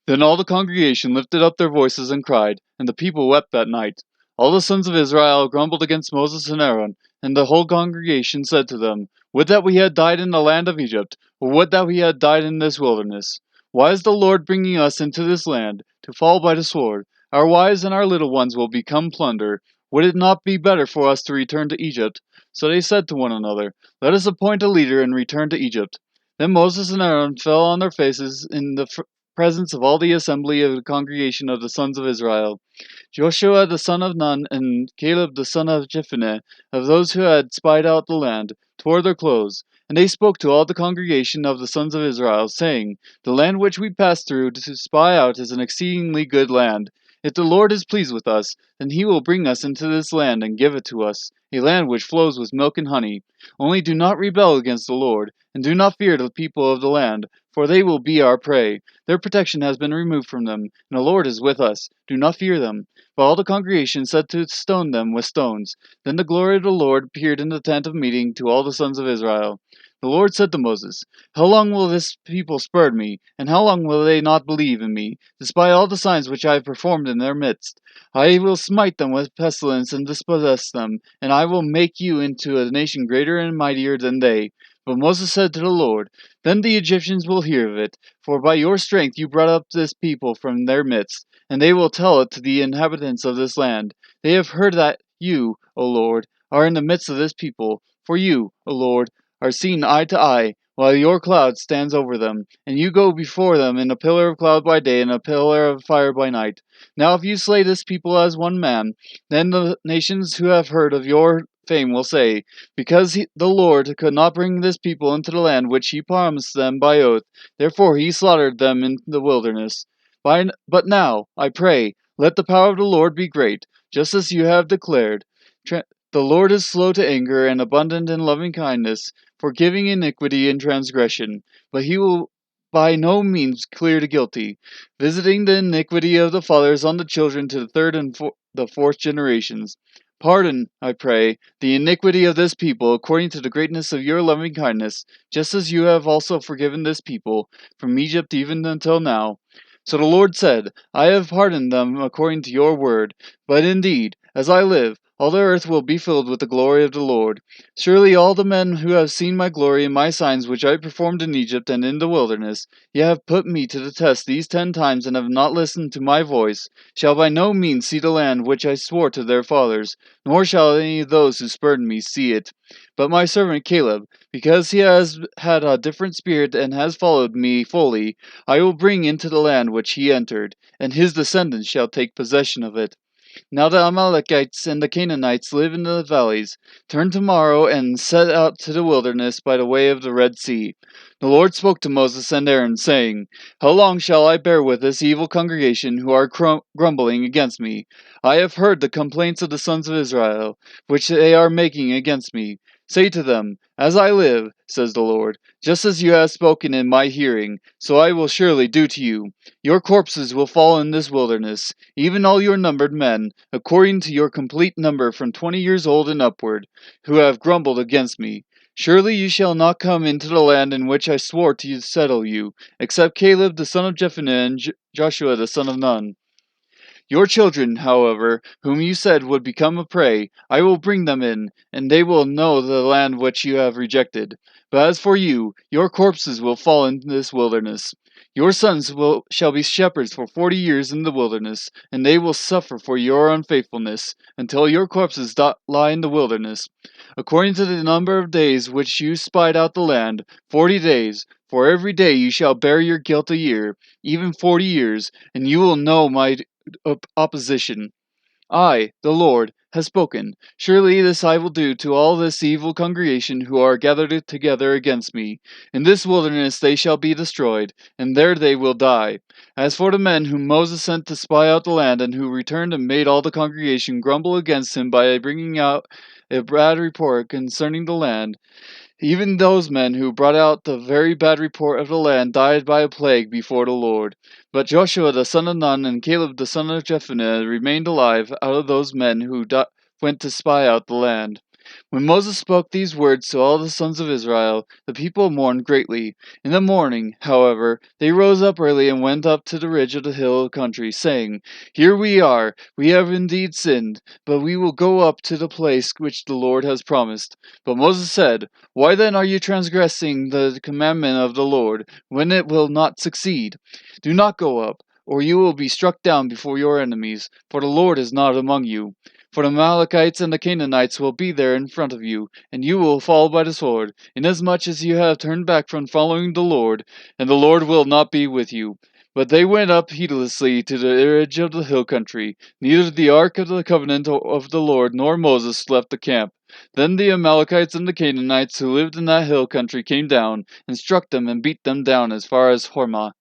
Then all the congregation lifted up their voices and cried, and the people wept that night. All the sons of Israel grumbled against Moses and Aaron, and the whole congregation said to them, Would that we had died in the land of Egypt, or would that we had died in this wilderness. Why is the Lord bringing us into this land, to fall by the sword? Our wives and our little ones will become plunder. Would it not be better for us to return to Egypt? So they said to one another, Let us appoint a leader and return to Egypt. Then Moses and Aaron fell on their faces in the presence of all the assembly of the congregation of the sons of Israel. Joshua the son of Nun and Caleb the son of Jephunneh, of those who had spied out the land, tore their clothes. And they spoke to all the congregation of the sons of Israel, saying, The land which we passed through to spy out is an exceedingly good land. If the Lord is pleased with us, then he will bring us into this land and give it to us, a land which flows with milk and honey. Only do not rebel against the Lord, and do not fear the people of the land, for they will be our prey. Their protection has been removed from them, and the Lord is with us. Do not fear them. But all the congregation said to stone them with stones. Then the glory of the Lord appeared in the tent of meeting to all the sons of Israel. The Lord said to Moses, How long will this people spurn me, and how long will they not believe in me, despite all the signs which I have performed in their midst? I will smite them with pestilence and dispossess them, and I will make you into a nation greater and mightier than they. But Moses said to the Lord, Then the Egyptians will hear of it, for by your strength you brought up this people from their midst, and they will tell it to the inhabitants of this land. They have heard that you, O Lord, are in the midst of this people, for you, O Lord, are seen eye to eye, while your cloud stands over them, and you go before them in a pillar of cloud by day and a pillar of fire by night. Now if you slay this people as one man, then the nations who have heard of your fame will say, Because the Lord could not bring this people into the land which he promised them by oath, therefore he slaughtered them in the wilderness. But now, I pray, let the power of the Lord be great, just as you have declared. The Lord is slow to anger and abundant in loving kindness, forgiving iniquity and transgression, but he will by no means clear the guilty, visiting the iniquity of the fathers on the children to the third and the fourth generations. Pardon, I pray, the iniquity of this people according to the greatness of your loving kindness, just as you have also forgiven this people, from Egypt even until now. So the Lord said, I have pardoned them according to your word, but indeed, as I live, all the earth will be filled with the glory of the Lord. Surely all the men who have seen my glory and my signs which I performed in Egypt and in the wilderness, ye have put me to the test these 10 times and have not listened to my voice, shall by no means see the land which I swore to their fathers, nor shall any of those who spurned me see it. But my servant Caleb, because he has had a different spirit and has followed me fully, I will bring into the land which he entered, and his descendants shall take possession of it. Now the Amalekites and the Canaanites live in the valleys. Turn tomorrow and set out to the wilderness by the way of the Red Sea. The Lord spoke to Moses and Aaron, saying, How long shall I bear with this evil congregation who are grumbling against me? I have heard the complaints of the sons of Israel, which they are making against me. Say to them, As I live, says the Lord, just as you have spoken in my hearing, so I will surely do to you. Your corpses will fall in this wilderness, even all your numbered men, according to your complete number from 20 years old and upward, who have grumbled against me. Surely you shall not come into the land in which I swore to settle you, except Caleb the son of Jephunneh and Joshua the son of Nun. Your children, however, whom you said would become a prey, I will bring them in, and they will know the land which you have rejected. But as for you, your corpses will fall in this wilderness. Your sons shall be shepherds for 40 years in the wilderness, and they will suffer for your unfaithfulness, until your corpses lie in the wilderness. According to the number of days which you spied out the land, 40 days, for every day you shall bear your guilt a year, even 40 years, and you will know my opposition. I, the Lord, has spoken. Surely this I will do to all this evil congregation who are gathered together against me. In this wilderness they shall be destroyed, and there they will die. As for the men whom Moses sent to spy out the land, and who returned and made all the congregation grumble against him by bringing out a bad report concerning the land, even those men who brought out the very bad report of the land died by a plague before the Lord. But Joshua the son of Nun and Caleb the son of Jephunneh remained alive out of those men who went to spy out the land. When Moses spoke these words to all the sons of Israel, the people mourned greatly. In the morning, however, they rose up early and went up to the ridge of the hill country, saying, Here we have indeed sinned, but we will go up to the place which the Lord has promised. But Moses said, Why then are you transgressing the commandment of the Lord, when it will not succeed? Do not go up, or you will be struck down before your enemies, for the Lord is not among you. For the Amalekites and the Canaanites will be there in front of you, and you will fall by the sword, inasmuch as you have turned back from following the Lord, and the Lord will not be with you. But they went up heedlessly to the edge of the hill country. Neither the ark of the covenant of the Lord nor Moses left the camp. Then the Amalekites and the Canaanites who lived in that hill country came down, and struck them and beat them down as far as Hormah.